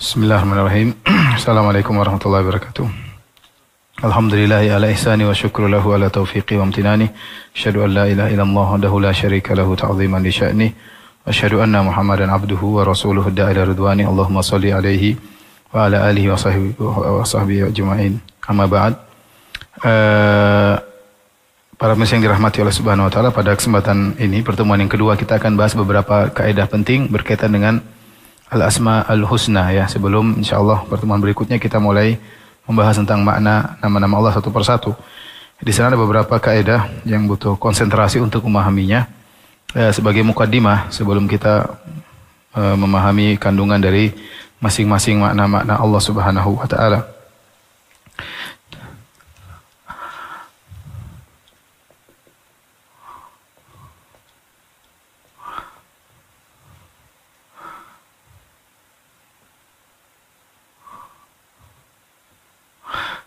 Bismillahirrahmanirrahim. Assalamualaikum warahmatullahi wabarakatuh. Alhamdulillahi ala ihsani wa syukru lahu ala taufiqi wa amtinani. Asyhadu an la ilaha illallah wahdahu la syarika lahu ta'ziman li sya'ni. Wa asyhadu anna Muhammadan abduhu wa rasuluhu da'ila ridwani. Allahumma salli alaihi wa ala alihi wa sahbihi ajma'in. Amma ba'd. Para pemirsa yang dirahmati Allah Subhanahu wa taala, pada kesempatan ini pertemuan yang kedua kita akan bahas beberapa kaidah penting berkaitan dengan Al-Asma Al-Husna ya. Sebelum insyaallah pertemuan berikutnya kita mulai membahas tentang makna nama-nama Allah satu persatu. Di sana ada beberapa kaidah yang butuh konsentrasi untuk memahaminya. Sebagai mukaddimah sebelum kita memahami kandungan dari masing-masing makna-makna Allah Subhanahu wa taala.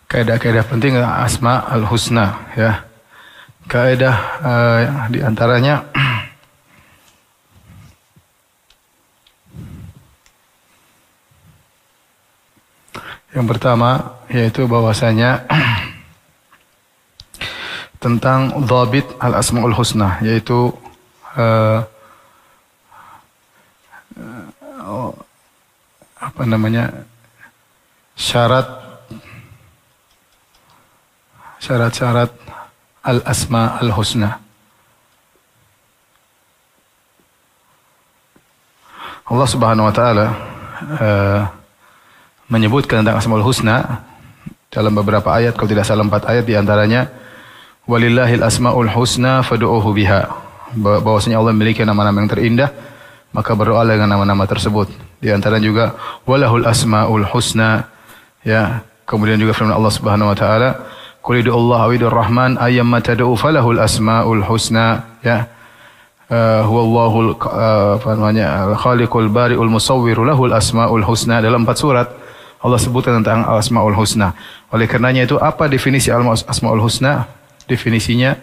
Kaidah-kaidah penting Asma Al-Husna ya. Kaidah di antaranya yang pertama yaitu bahwasanya tentang dhabit Al-Asmaul Husna, yaitu syarat-syarat Al-Asma Al-Husna. Allah Subhanahu wa taala menyebutkan tentang Asmaul Husna dalam beberapa ayat, kalau tidak salah 4 ayat, di antaranya walillahil asmaul husna fad'uuhu biha. Bahwasanya Allah memiliki nama-nama yang terindah, maka berdoa dengan nama-nama tersebut. Di antaranya juga walahul asmaul husna ya. Kemudian juga firman Allah Subhanahu wa taala, qul ud'ullaha aw ud'ur rahman ayyamma tad'u falahul asmaul husna ya. Huwallahul khaliqul bari'ul musawwir lahul asmaul husna. Dalam 4 surat Allah sebutkan tentang asmaul husna. Oleh karenanya itu, apa definisi asmaul husna? Definisinya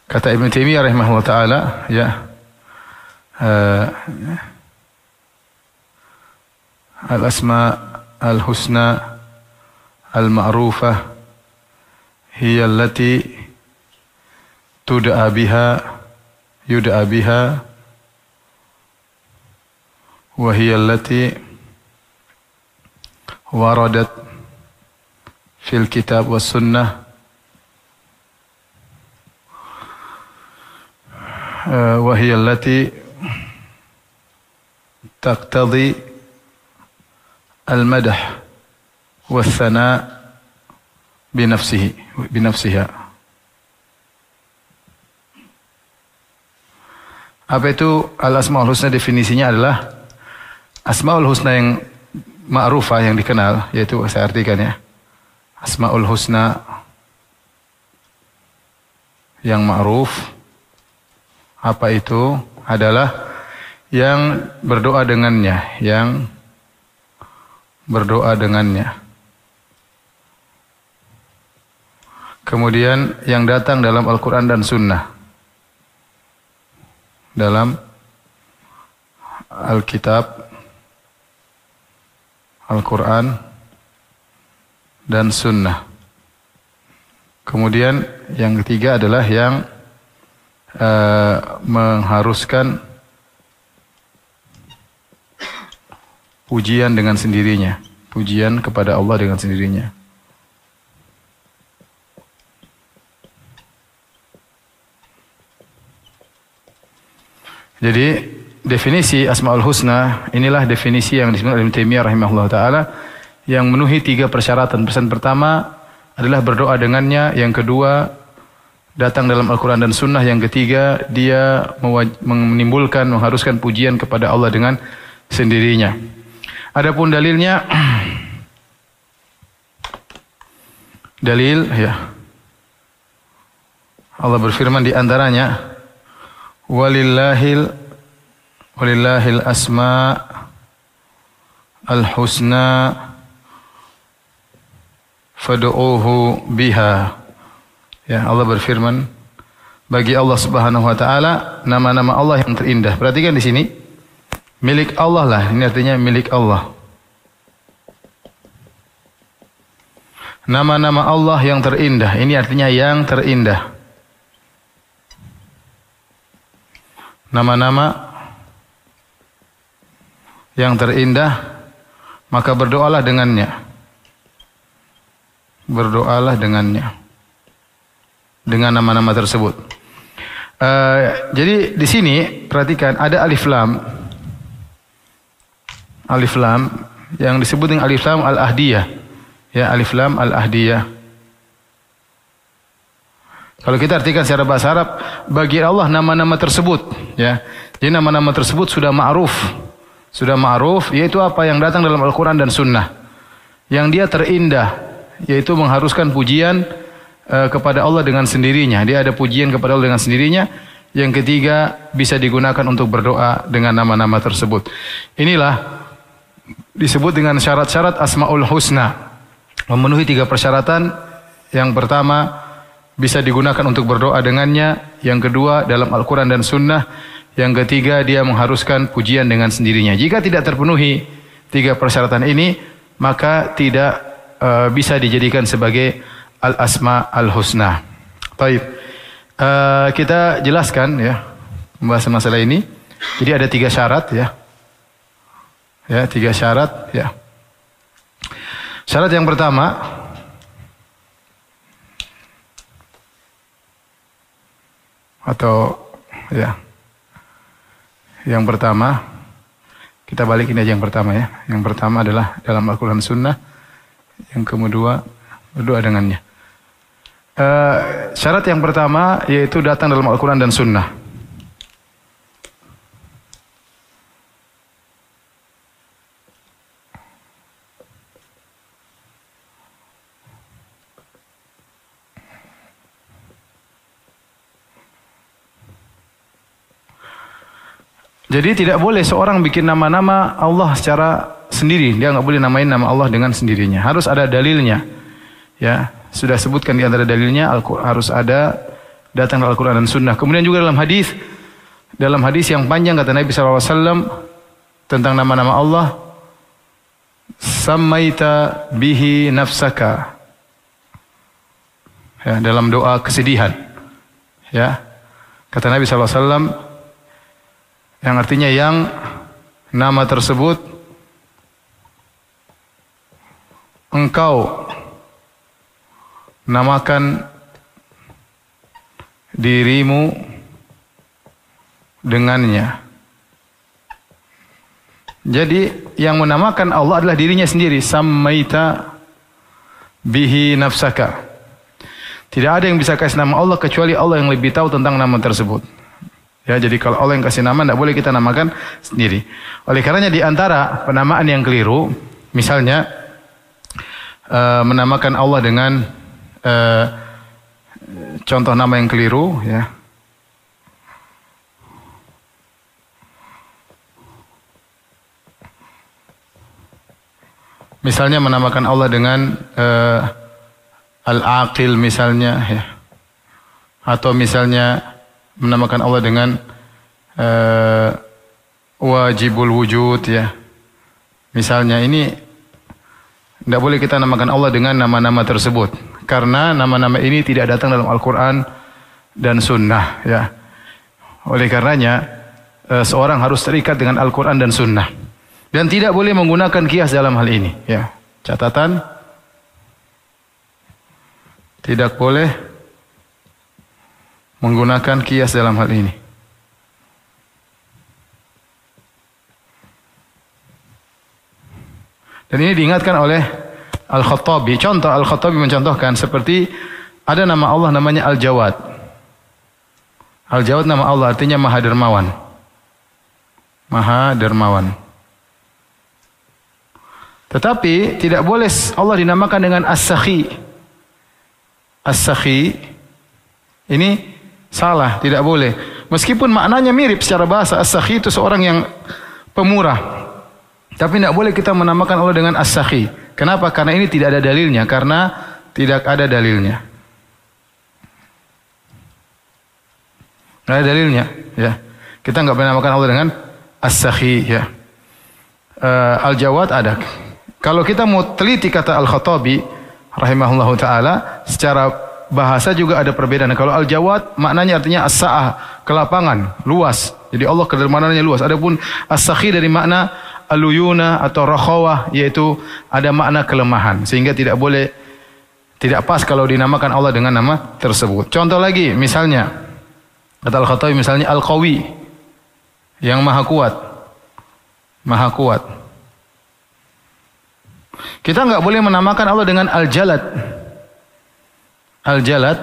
kata Ibnu Taimiyah rahimahullah taala ya, al-asma al-husna al-ma'rufah hiya allati yud'a biha wa hiya allati waradat fil kitab was sunnah wa hiya allati taqtadi al-madah wa thana binafsiha. Apa itu al-asmaul husna? Definisinya adalah asmaul husna yang ma'rufah, yang dikenal, yaitu saya artikan ya, asmaul husna yang ma'ruf, apa itu? Adalah yang berdoa dengannya, kemudian yang datang dalam Al-Quran dan Sunnah, dalam Alkitab, Al-Quran dan Sunnah. Kemudian yang ketiga adalah yang mengharuskan pujian dengan sendirinya, pujian kepada Allah dengan sendirinya. Jadi definisi Asmaul Husna inilah definisi yang disebut oleh Ibnu Taimiyah rahimahullah taala, yang memenuhi 3 persyaratan. Persyaratan pertama adalah berdoa dengannya, yang kedua datang dalam Al-Quran dan Sunnah, yang ketiga dia mengharuskan pujian kepada Allah dengan sendirinya. Adapun dalilnya, dalil ya, Allah berfirman di antaranya walillahil asma al-husna fad'uuhu biha. Ya, Allah berfirman, bagi Allah Subhanahu wa taala nama-nama Allah yang terindah. Perhatikan di sini. Milik Allah lah, ini artinya milik Allah. Nama-nama Allah yang terindah, ini artinya yang terindah. Nama-nama yang terindah, maka berdoalah dengannya. Berdoalah dengannya. Dengan nama-nama tersebut. Jadi di sini perhatikan ada alif lam. Alif lam yang disebut dengan alif lam al-ahdiyah. Ya, alif lam al-ahdiyah. Kalau kita artikan secara bahasa Arab, bagi Allah nama-nama tersebut, ya. Jadi nama-nama tersebut sudah ma'ruf. Sudah ma'ruf, yaitu apa yang datang dalam Al-Quran dan Sunnah. Yang dia terindah, yaitu mengharuskan pujian kepada Allah dengan sendirinya. Dia ada pujian kepada Allah dengan sendirinya. Yang ketiga, bisa digunakan untuk berdoa dengan nama-nama tersebut. Inilah disebut dengan syarat-syarat Asmaul Husna. Memenuhi 3 persyaratan. Yang pertama, bisa digunakan untuk berdoa dengannya. Yang kedua, dalam Al-Quran dan Sunnah. Yang ketiga, dia mengharuskan pujian dengan sendirinya. Jika tidak terpenuhi 3 persyaratan ini, maka tidak bisa dijadikan sebagai Al-Asma Al-Husna. Baik. Kita jelaskan ya membahas masalah ini. Jadi ada 3 syarat ya. Ya, 3 syarat ya. Syarat yang pertama, atau ya, yang pertama kita balikin aja yang pertama ya. Yang pertama adalah dalam Al-Quran Sunnah. Yang kedua berdoa dengannya. Syarat yang pertama yaitu datang dalam Al-Quran dan Sunnah. Jadi tidak boleh seorang bikin nama-nama Allah secara sendiri. Dia nggak boleh namain nama Allah dengan sendirinya. Harus ada dalilnya. Ya, sudah sebutkan di antara dalilnya harus ada datang dari Al-Quran dan Sunnah. Kemudian juga dalam hadis yang panjang kata Nabi SAW tentang nama-nama Allah, sammaita bihi nafsaka. Ya, dalam doa kesedihan. Ya, kata Nabi SAW. Yang artinya yang nama tersebut engkau namakan dirimu dengannya. Jadi yang menamakan Allah adalah dirinya sendiri. Sammaita bihi nafsaka. Tidak ada yang bisa kasih nama Allah kecuali Allah yang lebih tahu tentang nama tersebut. Ya, jadi kalau Allah yang kasih nama, tidak boleh kita namakan sendiri. Oleh karenanya di antara penamaan yang keliru, misalnya menamakan Allah dengan contoh nama yang keliru, ya. Misalnya menamakan Allah dengan Al-Aqil misalnya, ya. Atau misalnya menamakan Allah dengan Wajibul Wujud, ya. Misalnya ini tidak boleh kita namakan Allah dengan nama-nama tersebut. Karena nama-nama ini tidak datang dalam Al-Quran dan Sunnah, ya. Oleh karenanya seorang harus terikat dengan Al-Quran dan Sunnah. Dan tidak boleh menggunakan kias dalam hal ini, ya. Catatan, tidak boleh menggunakan kias dalam hal ini. Dan ini diingatkan oleh Al-Khattabi. Contoh Al-Khattabi mencontohkan seperti ada nama Allah namanya Al-Jawad. Al-Jawad nama Allah artinya Maha Dermawan. Maha Dermawan. Tetapi tidak boleh Allah dinamakan dengan As-Sakhi. As-Sakhi ini salah, tidak boleh. Meskipun maknanya mirip secara bahasa, As-Sakhi itu seorang yang pemurah. Tapi tidak boleh kita menamakan Allah dengan As-Sakhi. Kenapa? Karena ini tidak ada dalilnya. Karena tidak ada dalilnya. Nggak ada dalilnya. Ya. Kita nggak boleh namakan Allah dengan As-Sakhi. Ya. Al-Jawad ada. Kalau kita mau teliti kata Al-Khattabi rahimahullahu taala, secara bahasa juga ada perbedaan. Kalau Al-Jawad maknanya artinya as-sa'ah, kelapangan, luas. Jadi Allah kedermawanannya luas. Adapun As-Sakhi dari makna al-uyuna atau rakhawah, yaitu ada makna kelemahan, sehingga tidak pas kalau dinamakan Allah dengan nama tersebut. Contoh lagi, misalnya kata Al-Khattabi, misalnya Al-Qawi, yang maha kuat. Maha kuat. Kita enggak boleh menamakan Allah dengan Al-Jalad. Al-Jalad.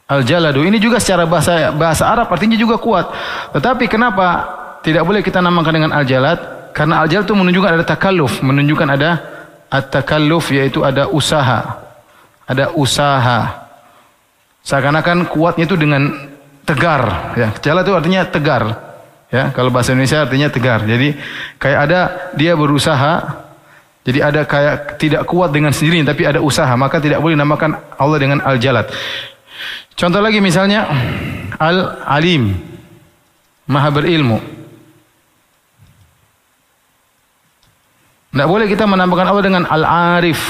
Al-Jaladu ini juga secara bahasa Arab artinya juga kuat. Tetapi kenapa tidak boleh kita namakan dengan Al-Jalad? Karena Al-Jalad itu menunjukkan ada takalluf, menunjukkan ada at-takalluf, yaitu ada usaha. Ada usaha. Seakan-akan kuatnya itu dengan tegar, ya. Jalad itu artinya tegar, ya. Kalau bahasa Indonesia artinya tegar. Jadi kayak ada dia berusaha, jadi ada kayak tidak kuat dengan sendirinya, tapi ada usaha. Maka tidak boleh namakan Allah dengan Al-Jalad. Contoh lagi misalnya Al-Alim, maha berilmu. Tidak boleh kita menamakan Allah dengan Al-Arif.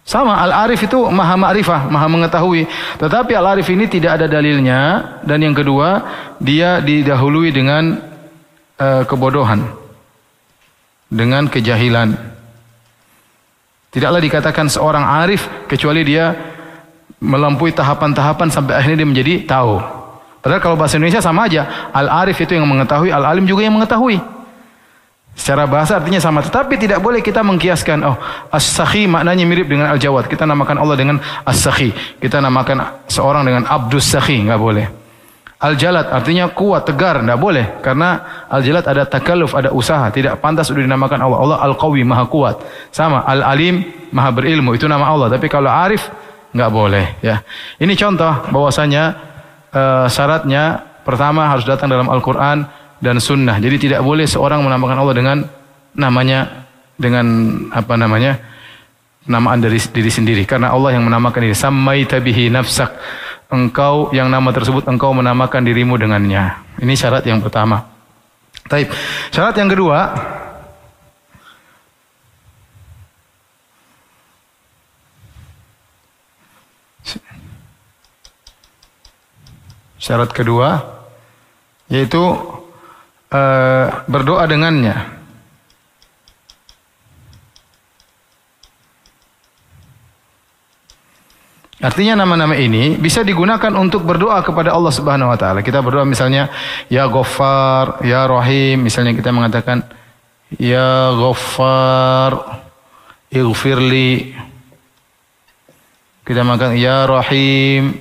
Sama, Al-Arif itu maha ma'rifah, maha mengetahui. Tetapi Al-Arif ini tidak ada dalilnya. Dan yang kedua, dia didahului dengan kebodohan. Dengan kejahilan. Tidaklah dikatakan seorang arif, kecuali dia melampaui tahapan-tahapan sampai akhirnya dia menjadi tahu. Padahal kalau bahasa Indonesia sama aja. Al-Arif itu yang mengetahui, Al-Alim juga yang mengetahui. Secara bahasa artinya sama, tetapi tidak boleh kita mengkiaskan. Oh, As-Sakhi maknanya mirip dengan Al-Jawad. Kita namakan Allah dengan As-Sakhi. Kita namakan seorang dengan Abdus Sakhi, enggak boleh. Al-Jalad artinya kuat, tegar, enggak boleh. Karena Al-Jalad ada takalluf, ada usaha. Tidak pantas sudah dinamakan Allah. Allah Al-Qawi, maha kuat. Sama, Al-Alim, maha berilmu. Itu nama Allah. Tapi kalau Arif, enggak boleh. Ya. Ini contoh bahwasanya syaratnya pertama harus datang dalam Al-Quran dan sunnah. Jadi tidak boleh seorang menamakan Allah dengan namanya, dengan namaan dari diri sendiri. Karena Allah yang menamakan diri. Sammaita bihi nafsak. Engkau yang nama tersebut engkau menamakan dirimu dengannya. Ini syarat yang pertama. Taib. Syarat yang kedua, syarat kedua yaitu berdoa dengannya. Artinya nama-nama ini bisa digunakan untuk berdoa kepada Allah Subhanahu wa taala. Kita berdoa misalnya ya Ghaffar, ya Rahim, misalnya kita mengatakan ya Ghaffar ighfirli. Kita mengatakan ya Rahim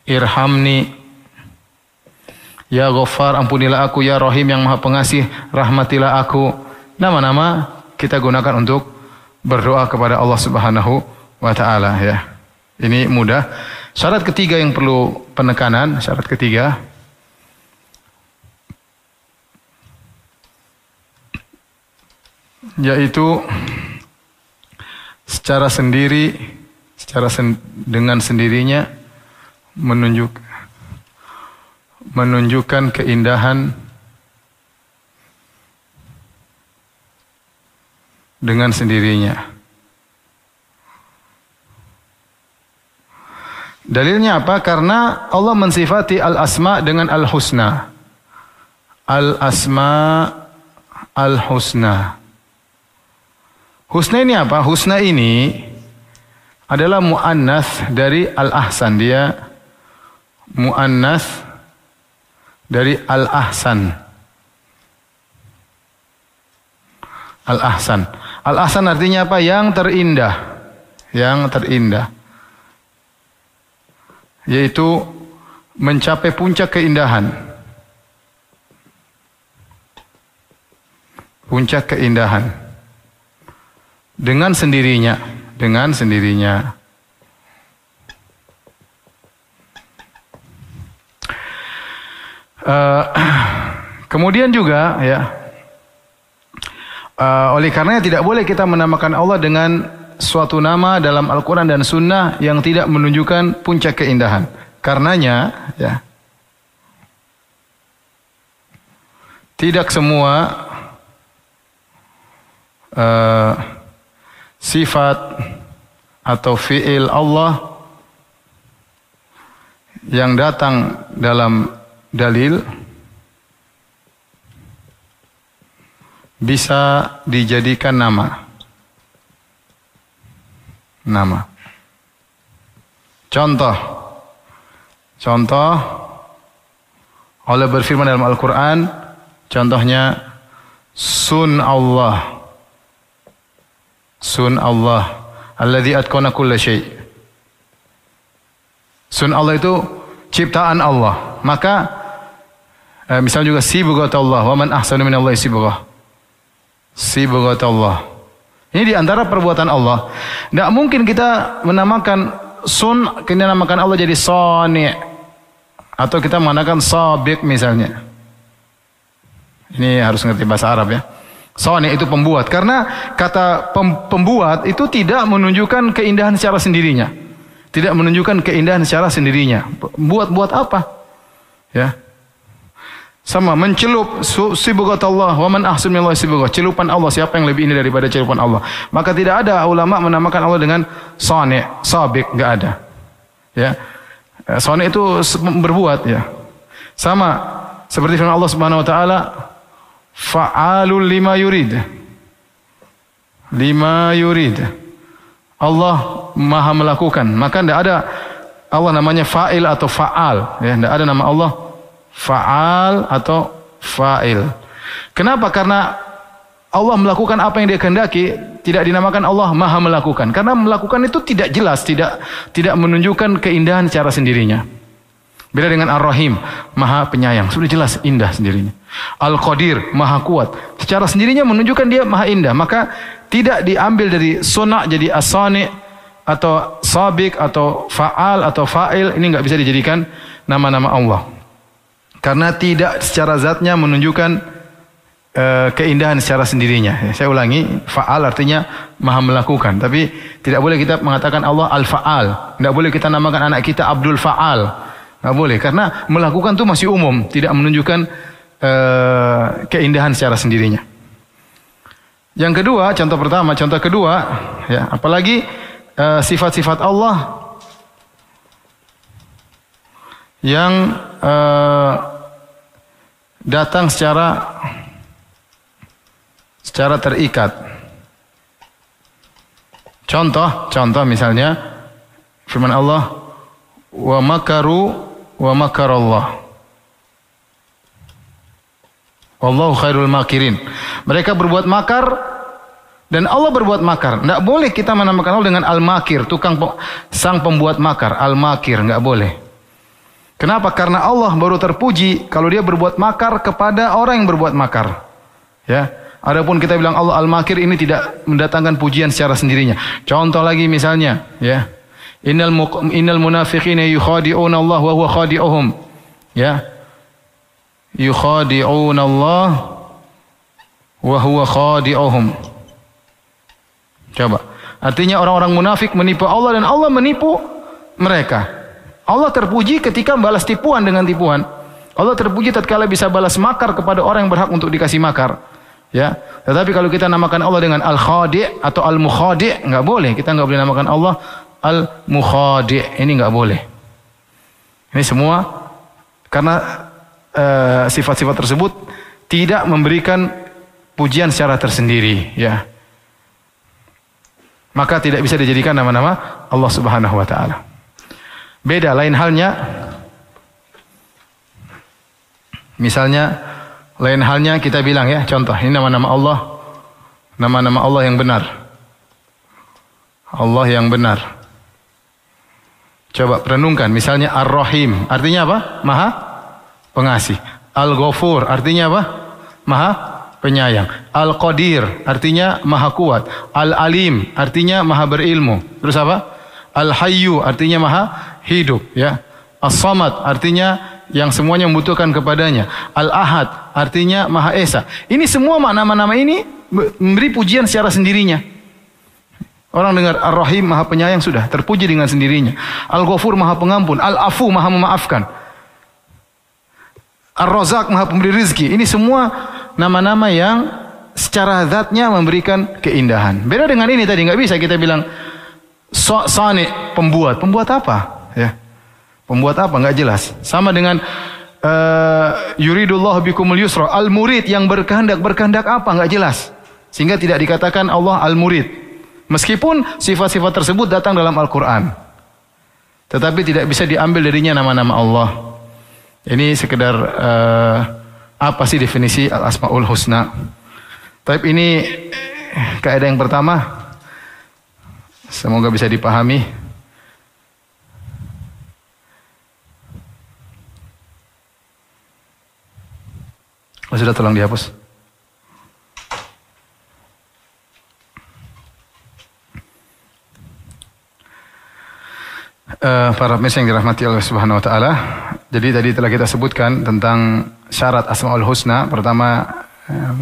irhamni. Ya Ghaffar, ampunilah aku. Ya Rahim, yang maha pengasih, rahmatilah aku. Nama-nama kita gunakan untuk berdoa kepada Allah Subhanahu wa ta'ala, ya. Ini mudah. Syarat ketiga yang perlu penekanan, syarat ketiga, yaitu secara sendiri, dengan sendirinya menunjukkan keindahan dengan sendirinya. Dalilnya apa? Karena Allah mensifati al-asma dengan al-husna. Al-asma al-husna. Husna ini apa? Husna ini adalah mu'annas dari al-ahsan. Dia mu'annas dari al-ahsan. Al-ahsan. Al-ahsan artinya apa? Yang terindah. Yang terindah. Yaitu mencapai puncak keindahan. Puncak keindahan. Dengan sendirinya. Dengan sendirinya. Kemudian juga ya, oleh karenanya tidak boleh kita menamakan Allah dengan suatu nama dalam Al-Quran dan Sunnah yang tidak menunjukkan puncak keindahan. Karenanya, ya, tidak semua sifat atau fi'il Allah yang datang dalam dalil bisa dijadikan nama. Contoh Allah berfirman dalam Al-Quran, contohnya sun Allah alladzi atqana kulla syai'. Sun Allah itu ciptaan Allah. Maka misalnya juga sibghatullah, wa man ahsanu minallahi sibghatullah. Ini di antara perbuatan Allah. Tidak mungkin kita menamakan sun, kita namakan Allah jadi sani', atau kita mengatakan sabiq misalnya. Ini harus ngerti bahasa Arab ya. Sani itu pembuat, karena kata pembuat itu tidak menunjukkan keindahan secara sendirinya. Tidak menunjukkan keindahan secara sendirinya. Buat apa? Ya. Sama mencelup sibghatullah, wa man ahsanu minallahi sibghah. Celupan Allah, siapa yang lebih indah daripada celupan Allah? Maka tidak ada ulama menamakan Allah dengan sani', sabiq, enggak ada. Ya. Sani' itu berbuat ya. Sama seperti firman Allah Subhanahu wa taala, fa'alul lima yurid. Allah Maha melakukan. Maka tidak ada Allah namanya fa'il atau fa'al. Ya, tidak ada nama Allah fa'al atau fa'il. Kenapa? Karena Allah melakukan apa yang Dia kehendaki, tidak dinamakan Allah Maha melakukan. Karena melakukan itu tidak jelas, tidak menunjukkan keindahan secara sendirinya. Beda dengan Ar-Rahim, Maha penyayang, sudah jelas indah sendirinya. Al-Qadir, Maha kuat, secara sendirinya menunjukkan Dia Maha indah. Maka tidak diambil dari sunnah jadi as-sani' atau sabiq atau fa'al atau fa'il. Ini enggak bisa dijadikan nama-nama Allah. Karena tidak secara zatnya menunjukkan keindahan secara sendirinya. Saya ulangi, fa'al artinya Maha melakukan. Tapi tidak boleh kita mengatakan Allah Al-Fa'al. Tidak boleh kita namakan anak kita Abdul Fa'al. Tidak boleh, karena melakukan itu masih umum, tidak menunjukkan keindahan secara sendirinya. Yang kedua, contoh kedua, ya, apalagi sifat-sifat Allah yang datang secara terikat. Contoh misalnya firman Allah, wa makaru wa makarallah wallahu khairul makirin. Mereka berbuat makar dan Allah berbuat makar. Tidak boleh kita menamakan Allah dengan al-makir, sang pembuat makar, al-makir, enggak boleh. Kenapa? Karena Allah baru terpuji kalau Dia berbuat makar kepada orang yang berbuat makar. Ya. Adapun kita bilang Allah al-makir, ini tidak mendatangkan pujian secara sendirinya. Contoh lagi misalnya, ya. Innal munafiqina yukhadi'una Allah wa huwa khadi'uhum. Ya. Yukhadi'una Allah wa huwa khadi'uhum. Coba. Artinya orang-orang munafik menipu Allah dan Allah menipu mereka. Allah terpuji ketika membalas tipuan dengan tipuan. Allah terpuji tatkala bisa balas makar kepada orang yang berhak untuk dikasih makar. Ya, tetapi kalau kita namakan Allah dengan al-khadi' atau al-mukhadi', enggak boleh. Kita enggak boleh namakan Allah al-mukhadi'. Ini enggak boleh. Ini semua karena sifat-sifat tersebut tidak memberikan pujian secara tersendiri, ya. Maka tidak bisa dijadikan nama-nama Allah Subhanahu wa taala. Beda lain halnya, misalnya lain halnya kita bilang, ya, contoh ini nama-nama Allah yang benar. Allah yang benar. Coba renungkan, misalnya Ar-Rahim, artinya apa? Maha pengasih. Al-Ghafur, artinya apa? Maha penyayang. Al-Qadir, artinya maha kuat. Al-Alim, artinya maha berilmu. Terus apa? Al-Hayyu, artinya maha hidup, ya. As-Samad, artinya yang semuanya membutuhkan kepadanya. Al-Ahad, artinya Maha Esa. Ini semua nama-nama ini memberi pujian secara sendirinya. Orang dengar Ar-Rahim, Maha Penyayang, sudah terpuji dengan sendirinya. Al-Ghafur, Maha Pengampun. Al-Afu, Maha Memaafkan. Ar-Razak, Maha Pemberi rizki. Ini semua nama-nama yang secara zatnya memberikan keindahan. Beda dengan ini tadi, nggak bisa kita bilang Sani, pembuat. Pembuat apa? Ya. Pembuat apa? Nggak jelas. Sama dengan yuridullahu bikumul yusra. Al-Murid, yang berkehendak. Berkehendak apa? Nggak jelas. Sehingga tidak dikatakan Allah Al-Murid. Meskipun sifat-sifat tersebut datang dalam Al-Quran. Tetapi tidak bisa diambil darinya nama-nama Allah. Ini sekedar apa sih definisi Al-Asma'ul Husna. Tapi ini kaidah yang pertama. Semoga bisa dipahami. Sudah, tolong dihapus. Para pemirsa yang dirahmati Allah Subhanahu wa taala. Jadi tadi telah kita sebutkan tentang syarat Asmaul Husna. Pertama,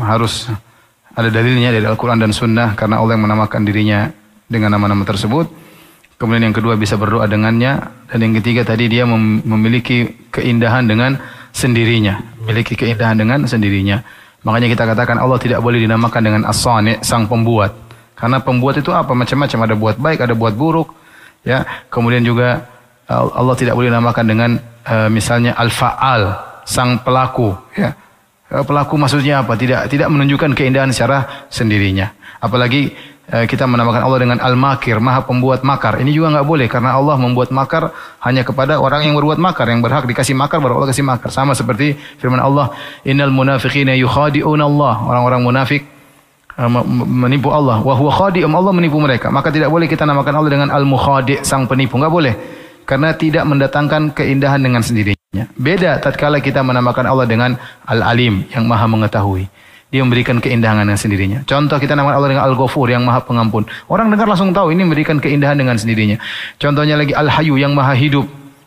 harus ada dalilnya dari Al-Qur'an dan Sunnah karena Allah yang menamakan dirinya dengan nama-nama tersebut. Kemudian yang kedua, bisa berdoa dengannya, dan yang ketiga tadi dia memiliki keindahan dengan sendirinya, memiliki keindahan dengan sendirinya. Makanya kita katakan Allah tidak boleh dinamakan dengan As-Sani, sang pembuat. Karena pembuat itu apa? Macam-macam, ada buat baik, ada buat buruk. Ya, kemudian juga Allah tidak boleh dinamakan dengan misalnya Al-Fa'al, sang pelaku. Ya, pelaku maksudnya apa? Tidak menunjukkan keindahan secara sendirinya. Apalagi kita menamakan Allah dengan Al-Makir, Maha Pembuat makar. Ini juga nggak boleh karena Allah membuat makar hanya kepada orang yang berbuat makar, yang berhak dikasih makar baru Allah kasih makar. Sama seperti firman Allah, Innal munafiqina yukhadi'una Allah. Orang-orang munafik menipu Allah. Wa huwa khadi'um, Allah menipu mereka. Maka tidak boleh kita namakan Allah dengan Al-Mukhadi', sang penipu. Enggak boleh. Karena tidak mendatangkan keindahan dengan sendirinya. Beda tatkala kita menamakan Allah dengan Al-Alim, yang Maha mengetahui. Dia memberikan keindahan dengan sendirinya. Contoh, kita namakan Allah dengan Al-Ghafur, yang Maha Pengampun. Orang dengar langsung tahu ini memberikan keindahan dengan sendirinya. Contohnya lagi Al-Hayyu, yang Maha Hidup.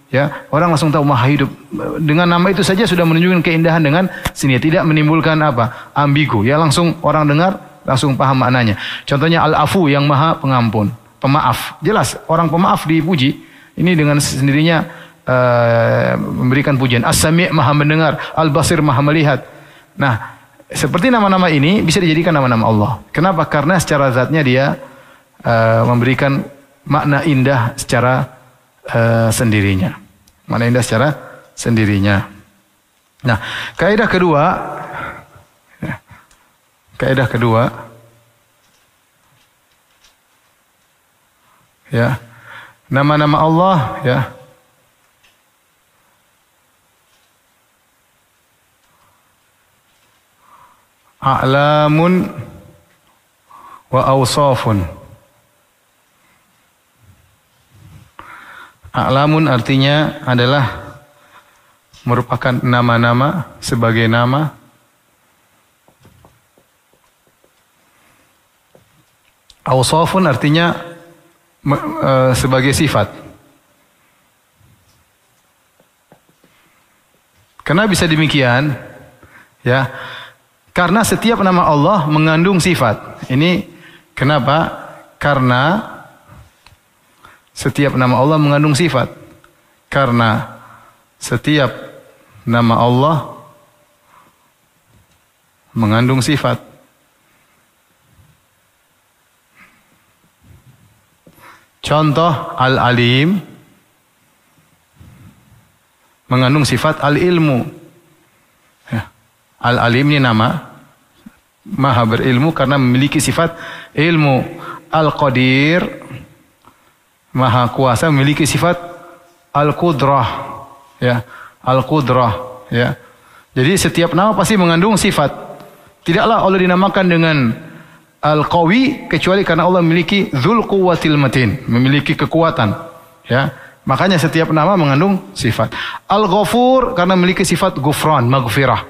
Ya, orang langsung tahu Maha Hidup. Dengan nama itu saja sudah menunjukkan keindahan dengan sendirinya. Tidak menimbulkan apa? Ambigu. Ya, langsung orang dengar langsung paham maknanya. Contohnya Al-Afu, yang Maha Pengampun, pemaaf. Jelas orang pemaaf dipuji. Ini dengan sendirinya memberikan pujian. As-Sami', Maha mendengar. Al-Basir, Maha melihat. Nah, seperti nama-nama ini bisa dijadikan nama-nama Allah. Kenapa? Karena secara zatnya dia memberikan makna indah secara sendirinya. Makna indah secara sendirinya. Nah, kaidah kedua. Kaidah kedua, ya, nama-nama Allah, ya, a'lamun wa awsafun. A'lamun artinya adalah merupakan nama-nama sebagai nama. Awsafun artinya sebagai sifat. Kenapa bisa demikian? Ya, karena setiap nama Allah mengandung sifat. Ini kenapa? Karena setiap nama Allah mengandung sifat. Karena setiap nama Allah mengandung sifat. Contoh, Al-Alim mengandung sifat Al-Ilmu. Ya. Al-Alim ini nama, Maha berilmu karena memiliki sifat ilmu. Al-Qadir, Maha kuasa, memiliki sifat Al-Qudrah. Ya. Al-Qudrah. Ya. Jadi setiap nama pasti mengandung sifat. Tidaklah Allah dinamakan dengan Al-Qawi kecuali karena Allah memiliki Dzul Quwwatil Matin, memiliki kekuatan. Ya, makanya setiap nama mengandung sifat. Al-Ghafur karena memiliki sifat Ghufran, maghfirah.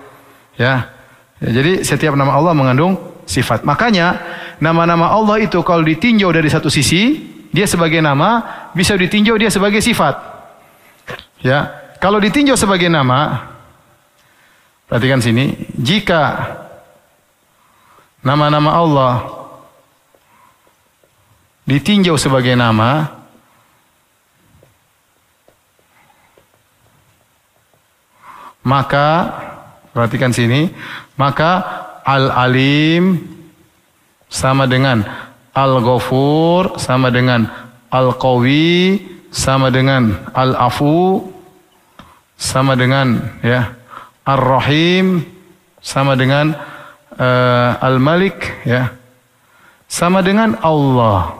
Ya. Jadi setiap nama Allah mengandung sifat. Makanya nama-nama Allah itu kalau ditinjau dari satu sisi, dia sebagai nama, bisa ditinjau dia sebagai sifat. Ya, kalau ditinjau sebagai nama, perhatikan sini, jika nama-nama Allah ditinjau sebagai nama, maka perhatikan sini, maka Al-Alim sama dengan Al-Ghafur, sama dengan Al-Qawi, sama dengan Al-Afu, sama dengan ya Ar-Rahim, sama dengan Al-Malik, ya, sama dengan Allah.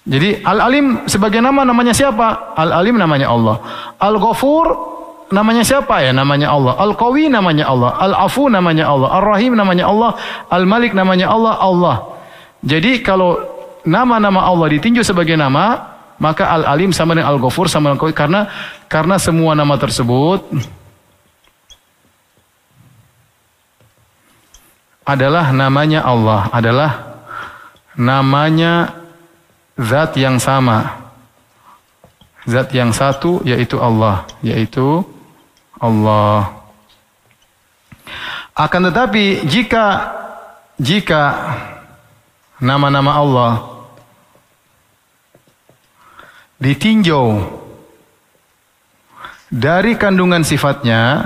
Jadi Al-Alim sebagai nama, namanya siapa? Al-Alim namanya Allah. Al-Ghafur namanya siapa? Ya, namanya Allah. Al-Qawi namanya Allah. Al-Afu namanya Allah. Ar-Rahim namanya Allah. Al-Malik namanya Allah. Allah. Jadi kalau nama-nama Allah ditinjau sebagai nama, maka Al-Alim sama dengan Al-Ghafur sama dengan Al-Qawi, karena semua nama tersebut adalah namanya Allah, adalah namanya zat yang sama, zat yang satu, yaitu Allah, yaitu Allah. Akan tetapi jika nama-nama Allah ditinjau dari kandungan sifatnya,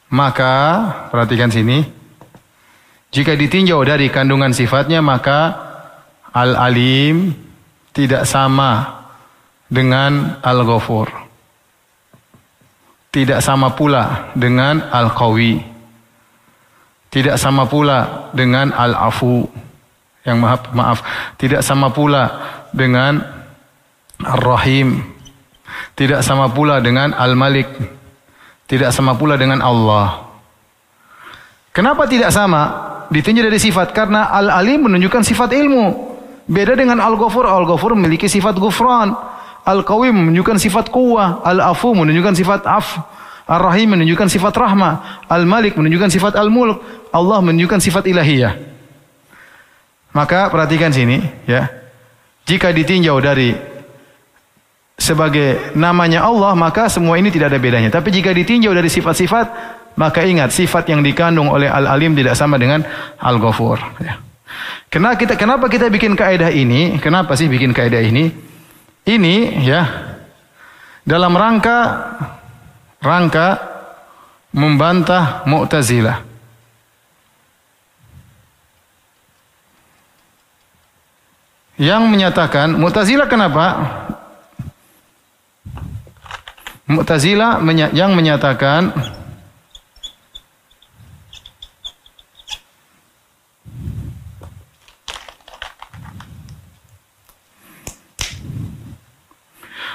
maka perhatikan sini, jika ditinjau dari kandungan sifatnya, maka Al-Alim tidak sama dengan Al-Ghafur, tidak sama pula dengan Al-Qawi, tidak sama pula dengan Al-Afu, yang maaf, tidak sama pula dengan Ar-Rahim, tidak sama pula dengan Al-Malik, tidak sama pula dengan Allah. Kenapa tidak sama? Ditinjau dari sifat, karena Al-Alim menunjukkan sifat ilmu. Beda dengan Al-Ghafur. Al-Ghafur memiliki sifat ghufran. Al-Qawi menunjukkan sifat quwwah. Al-Afu menunjukkan sifat af. Ar-Rahim menunjukkan sifat rahmah. Al-Malik menunjukkan sifat al-mulk. Allah menunjukkan sifat ilahiyah. Maka perhatikan sini, ya. Jika ditinjau dari sebagai namanya Allah, maka semua ini tidak ada bedanya. Tapi jika ditinjau dari sifat-sifat, maka ingat, sifat yang dikandung oleh Al-Alim tidak sama dengan Al-Ghafur. Ya. Kenapa kita bikin kaidah ini? Kenapa sih bikin kaidah ini? Ini ya dalam rangka membantah Mu'tazilah. Yang menyatakan, Mu'tazilah kenapa? Mu'tazilah yang menyatakan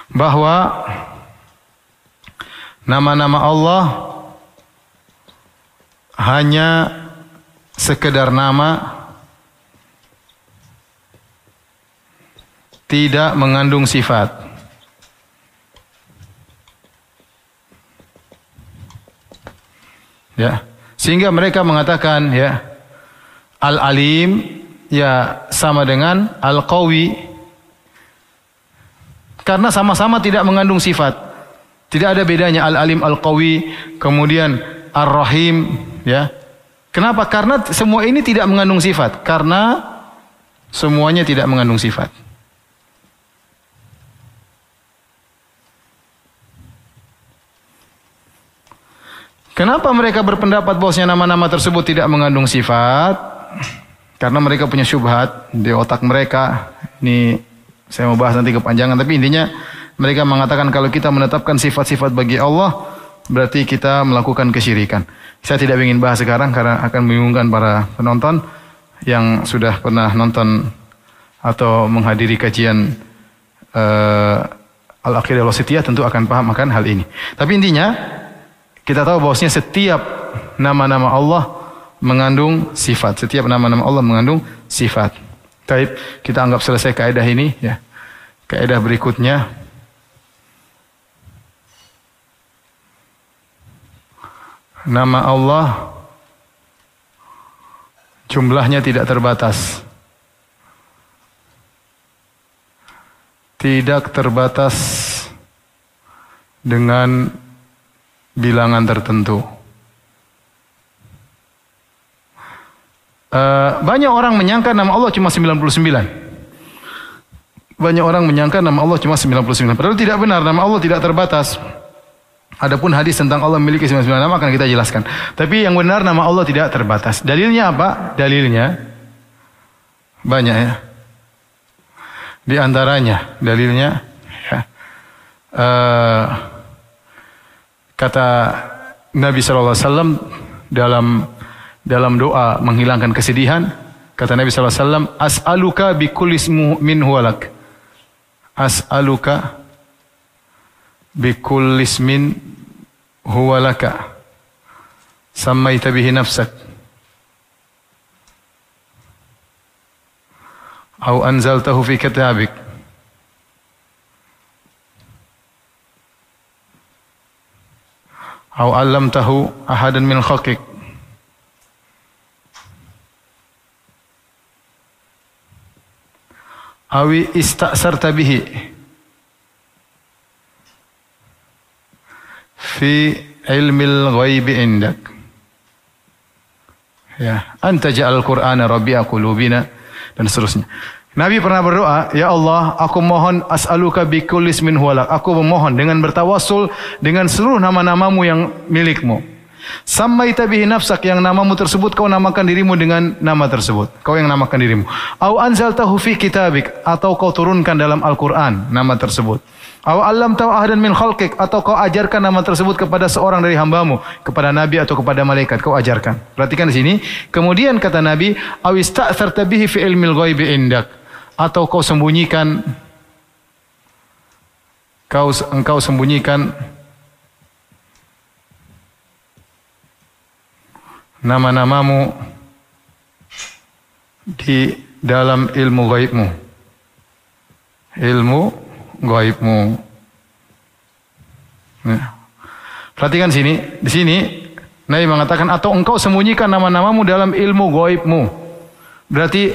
bahwa nama-nama Allah hanya sekedar nama, tidak mengandung sifat. Ya, sehingga mereka mengatakan ya Al-Alim ya sama dengan Al-Qawi, karena sama-sama tidak mengandung sifat. Tidak ada bedanya Al-Alim, Al-Qawi, kemudian Ar-Rahim, ya. Kenapa? Karena semua ini tidak mengandung sifat. Karena semuanya tidak mengandung sifat. Kenapa mereka berpendapat bahwasanya nama-nama tersebut tidak mengandung sifat? Karena mereka punya syubhat di otak mereka. Ini saya mau bahas nanti kepanjangan, tapi intinya mereka mengatakan kalau kita menetapkan sifat-sifat bagi Allah, berarti kita melakukan kesyirikan. Saya tidak ingin bahas sekarang karena akan membingungkan para penonton yang sudah pernah nonton atau menghadiri kajian Al-Aqidah Al-Wasithiyah tentu akan paham akan hal ini. Tapi intinya kita tahu bahwasanya setiap nama-nama Allah mengandung sifat. Setiap nama-nama Allah mengandung sifat. Baik, kita anggap selesai kaidah ini ya. Kaidah berikutnya, nama Allah jumlahnya tidak terbatas. Tidak terbatas dengan bilangan tertentu. Banyak orang menyangka nama Allah cuma 99. Banyak orang menyangka nama Allah cuma 99. Padahal tidak benar, nama Allah tidak terbatas. Adapun hadis tentang Allah memiliki 99 nama akan kita jelaskan. Tapi yang benar nama Allah tidak terbatas. Dalilnya apa? Dalilnya banyak ya. Di antaranya dalilnya ya, kata Nabi SAW dalam doa menghilangkan kesedihan, kata Nabi SAW, as'aluka bikulli ismin min huwalak. As'aluka bikulli ismin huwalaka sammaita bihi nafsak au anzaltahu fi kitabik au 'allamtahu ahadan min khalqik awi ista'sarta bihi fi ilmil ghaibi indak. Ya, anta ja'al Qur'ana rabi'a qulubina dan seterusnya. Nabi pernah berdoa, ya Allah, aku mohon as'aluka bi kulli ismin huwalak. Aku memohon dengan bertawassul dengan seluruh nama-namamu yang milikmu. Sammaita bihi nafsak, yang namamu tersebut kau namakan dirimu dengan nama tersebut. Kau yang namakan dirimu. Au anzaltahu fi kitabik, atau kau turunkan dalam Al-Qur'an nama tersebut. Au 'allamtahu ahadan min khalqik, atau kau ajarkan nama tersebut kepada seorang dari hambamu, kepada nabi atau kepada malaikat kau ajarkan. Perhatikan di sini. Kemudian kata Nabi, au ista'tharta bihi fi ilmil ghaibi indak, atau kau sembunyikan engkau sembunyikan nama-namamu di dalam ilmu gaibmu. Ilmu gaibmu. Nah, perhatikan sini. Di sini Nabi mengatakan atau engkau sembunyikan nama-namamu dalam ilmu gaibmu. Berarti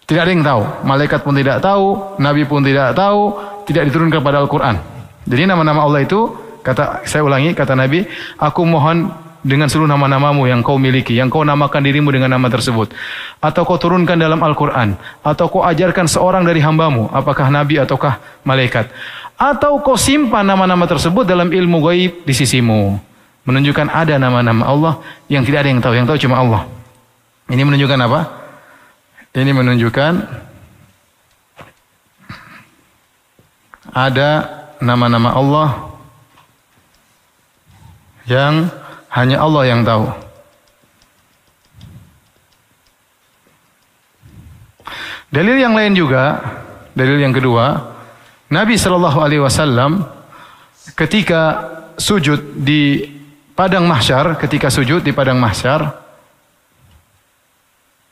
tidak ada yang tahu. Malaikat pun tidak tahu, Nabi pun tidak tahu, tidak diturunkan pada Al-Quran. Jadi nama-nama Allah itu, saya ulangi, kata Nabi, aku mohon dengan seluruh nama-namamu yang kau miliki, yang kau namakan dirimu dengan nama tersebut. Atau kau turunkan dalam Al-Quran. Atau kau ajarkan seorang dari hambamu, apakah Nabi ataukah malaikat. Atau kau simpan nama-nama tersebut dalam ilmu gaib di sisimu. Menunjukkan ada nama-nama Allah yang tidak ada yang tahu cuma Allah. Ini menunjukkan apa? Ini menunjukkan ada nama-nama Allah yang hanya Allah yang tahu. Dalil yang lain juga, dalil yang kedua, Nabi SAW ketika sujud di padang mahsyar,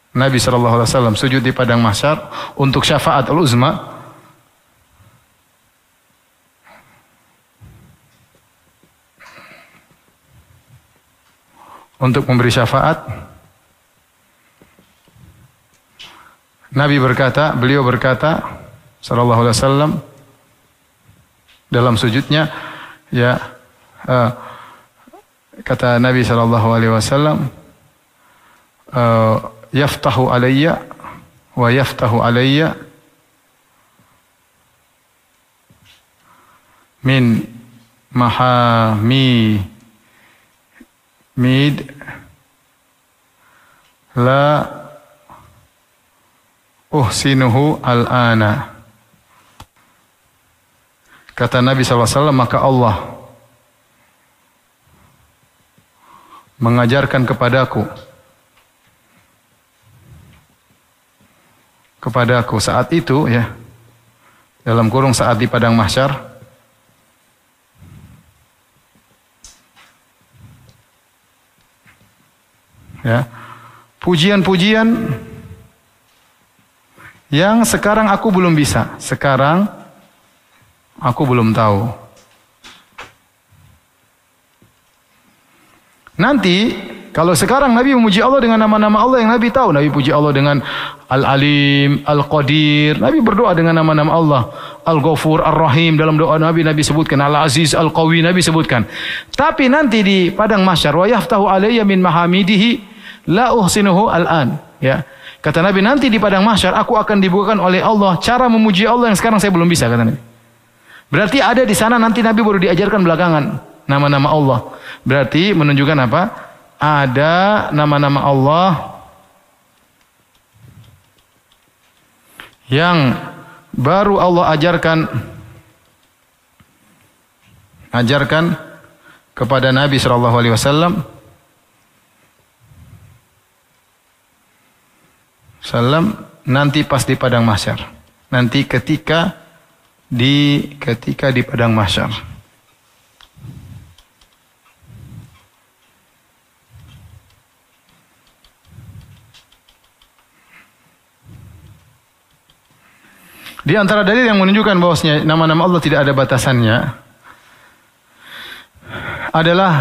Nabi SAW sujud di padang mahsyar untuk syafaat al-uzma. Untuk memberi syafaat. Beliau berkata sallallahu alaihi wasallam dalam sujudnya, ya, kata Nabi sallallahu alaihi wasallam, yaftahu alayya wa yaftahu alayya min mahamid la uhsinuhu al-ana. Kata Nabi SAW, maka Allah mengajarkan kepadaku saat itu, ya, dalam kurung saat di padang mahsyar, ya, pujian-pujian yang sekarang aku belum bisa, sekarang aku belum tahu. Nanti kalau sekarang Nabi memuji Allah dengan nama-nama Allah yang Nabi tahu, Nabi puji Allah dengan Al-Alim, Al-Qadir. Nabi berdoa dengan nama-nama Allah, Al-Ghafur, Ar-Rahim. Dalam doa Nabi sebutkan Al-Aziz, Al-Qawi, Nabi sebutkan. Tapi nanti di padang mahsyar, wa yaftahu alayya min mahamidihi la uhsinuhu al-an. Ya. Kata Nabi, nanti di padang mahsyar aku akan dibukakan oleh Allah cara memuji Allah yang sekarang saya belum bisa, kata Nabi. Berarti ada di sana, nanti Nabi baru diajarkan belakangan nama-nama Allah. Berarti menunjukkan apa? Ada nama-nama Allah yang baru Allah ajarkan kepada Nabi sallallahu alaihi wasallam nanti pas di padang mahsyar. Nanti ketika di padang mahsyar. Di antara dalil yang menunjukkan bahwasanya nama-nama Allah tidak ada batasannya adalah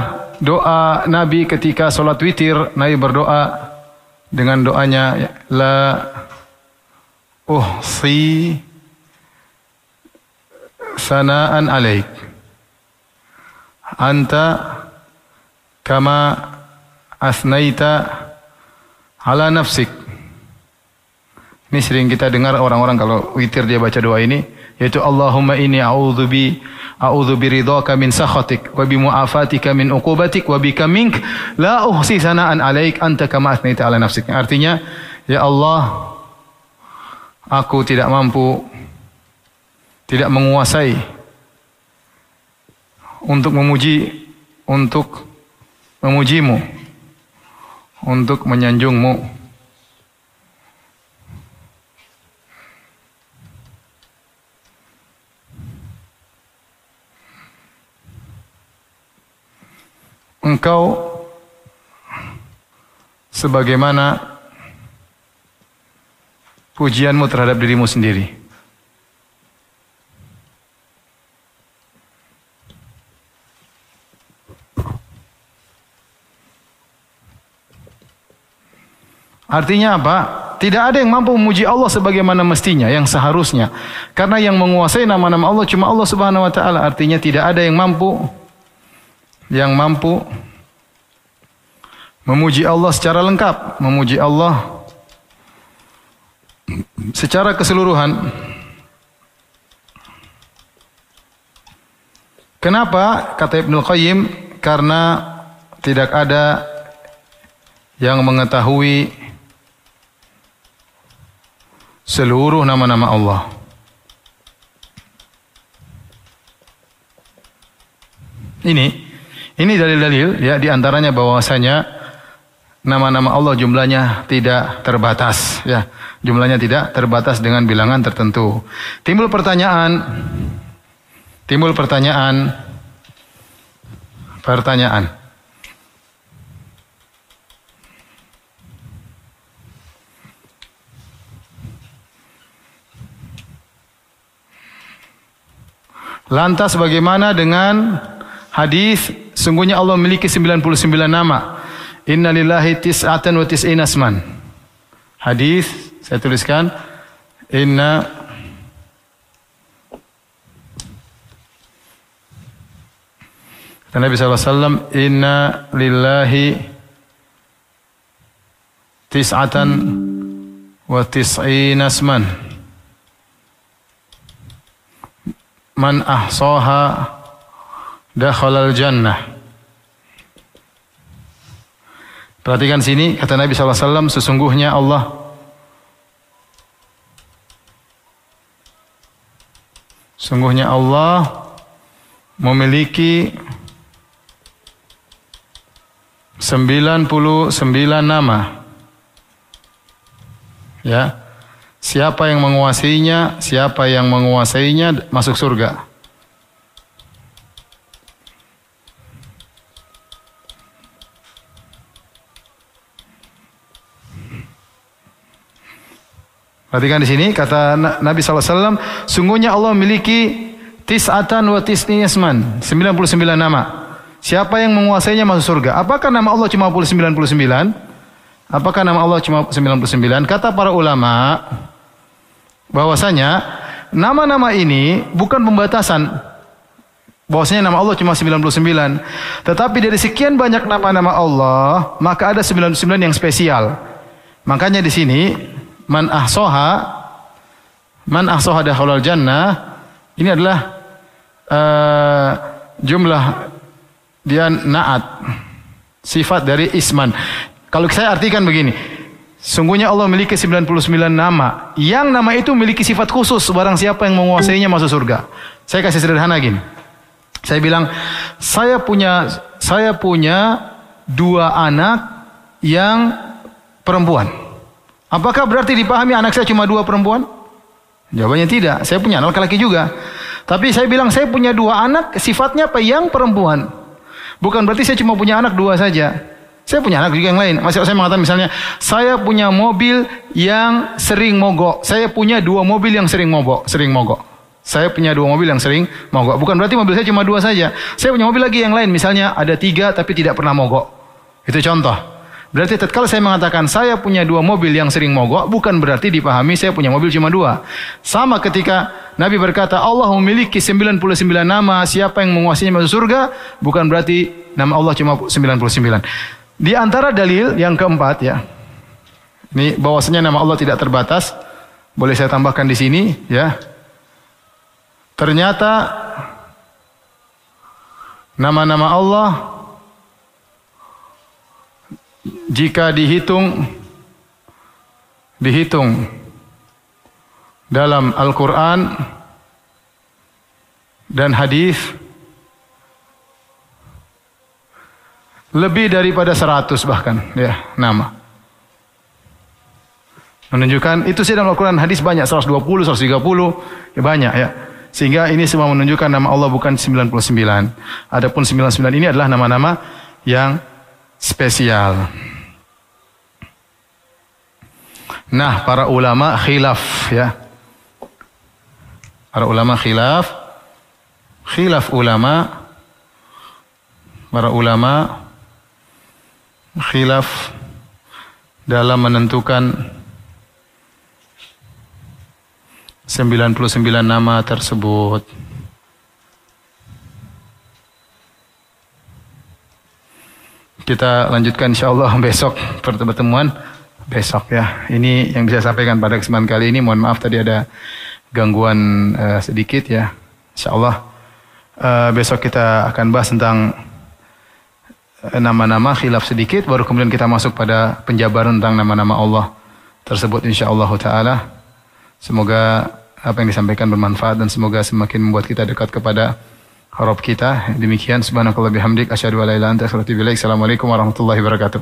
doa Nabi ketika sholat witir. Nabi berdoa dengan doanya, la uhsi sana'an alaik anta kama asnaita ala nafsik. Ini sering kita dengar orang-orang kalau witir dia baca doa ini, yaitu Allahumma inni a'udzu bi ridhaka min sakhatik wa bi mu'afatika min uqubatik wa bika mink la uhsi sana'an alaik anta kama asnaita ala nafsik. Artinya, ya Allah, aku tidak mampu, tidak menguasai untuk memujimu, untuk menyanjungmu. Engkau sebagaimana pujianmu terhadap dirimu sendiri. Artinya apa? Tidak ada yang mampu memuji Allah sebagaimana mestinya, yang seharusnya. Karena yang menguasai nama-nama Allah cuma Allah Subhanahu wa taala. Artinya tidak ada yang mampu memuji Allah secara lengkap, memuji Allah secara keseluruhan. Kenapa? Kata Ibnu Qayyim, karena tidak ada yang mengetahui seluruh nama-nama Allah. Ini dalil-dalil, ya, di antaranya bahwasanya nama-nama Allah jumlahnya tidak terbatas, ya. Jumlahnya tidak terbatas dengan bilangan tertentu. Timbul pertanyaan. Lantas bagaimana dengan hadis sungguhnya Allah memiliki 99 nama. Inna lillahi tis'atan wa tis'ina asman. Hadis saya tuliskan, kata Nabi SAW, inna lillahi tis'atan wa tis'ina asman. Man ahsaha dakhalal jannah. Perhatikan sini, kata Nabi SAW, sesungguhnya Allah memiliki 99 nama. Ya. Siapa yang menguasainya masuk surga. Perhatikan di sini, kata Nabi SAW, sungguhnya Allah memiliki tis'atan wa tis'ina asman, 99 nama. Siapa yang menguasainya masuk surga. Apakah nama Allah cuma 99? Apakah nama Allah cuma 99? Kata para ulama bahwasanya nama-nama ini bukan pembatasan. bahwasanya nama Allah cuma 99. Tetapi dari sekian banyak nama-nama Allah, maka ada 99 yang spesial. Makanya di sini man ahsaha dakhalal jannah, ini adalah jumlah dia naat, sifat dari isman. Kalau saya artikan begini, sungguhnya Allah memiliki 99 nama, yang nama itu memiliki sifat khusus. Barang siapa yang menguasainya masuk surga. Saya kasih sederhana gini. Saya bilang, saya punya 2 anak yang perempuan. Apakah berarti dipahami anak saya cuma 2 perempuan? Jawabannya tidak. Saya punya anak laki-laki juga. Tapi saya bilang saya punya 2 anak, sifatnya apa? Yang perempuan. Bukan berarti saya cuma punya anak 2 saja. Saya punya anak juga yang lain. Masih saya mengatakan misalnya, saya punya mobil yang sering mogok. Saya punya 2 mobil yang sering mogok. Saya punya 2 mobil yang sering mogok. Bukan berarti mobil saya cuma 2 saja. Saya punya mobil lagi yang lain. Misalnya ada 3 tapi tidak pernah mogok. Itu contoh. Berarti tatkala saya mengatakan saya punya 2 mobil yang sering mogok, bukan berarti dipahami saya punya mobil cuma 2. Sama ketika Nabi berkata Allah memiliki 99 nama, siapa yang menguasainya masuk surga, bukan berarti nama Allah cuma 99. Di antara dalil yang keempat ya. Ini bahwasanya nama Allah tidak terbatas. Boleh saya tambahkan di sini ya. Ternyata nama-nama Allah jika dihitung dalam Al-Quran dan hadis lebih daripada 100 bahkan ya nama. Menunjukkan itu sih dalam Al-Quran hadis banyak 120, 130 ya banyak ya. Sehingga ini semua menunjukkan nama Allah bukan 99. Adapun 99 ini adalah nama-nama yang spesial. Nah, para ulama khilaf ya. Para ulama khilaf dalam menentukan 99 nama tersebut. Kita lanjutkan insyaallah besok, pertemuan besok ya. Ini yang bisa sampaikan pada kesempatan kali ini. Mohon maaf tadi ada gangguan sedikit ya. Insyaallah besok kita akan bahas tentang nama-nama, khilaf sedikit, baru kemudian kita masuk pada penjabaran tentang nama-nama Allah tersebut insyaallah taala. Semoga apa yang disampaikan bermanfaat dan semoga semakin membuat kita dekat kepada Rabb kita. Demikian subhanakallah bihamdik asyhadu an la ilaha illa anta astaghfiruka wa atubu ilaik. Assalamualaikum warahmatullahi wabarakatuh.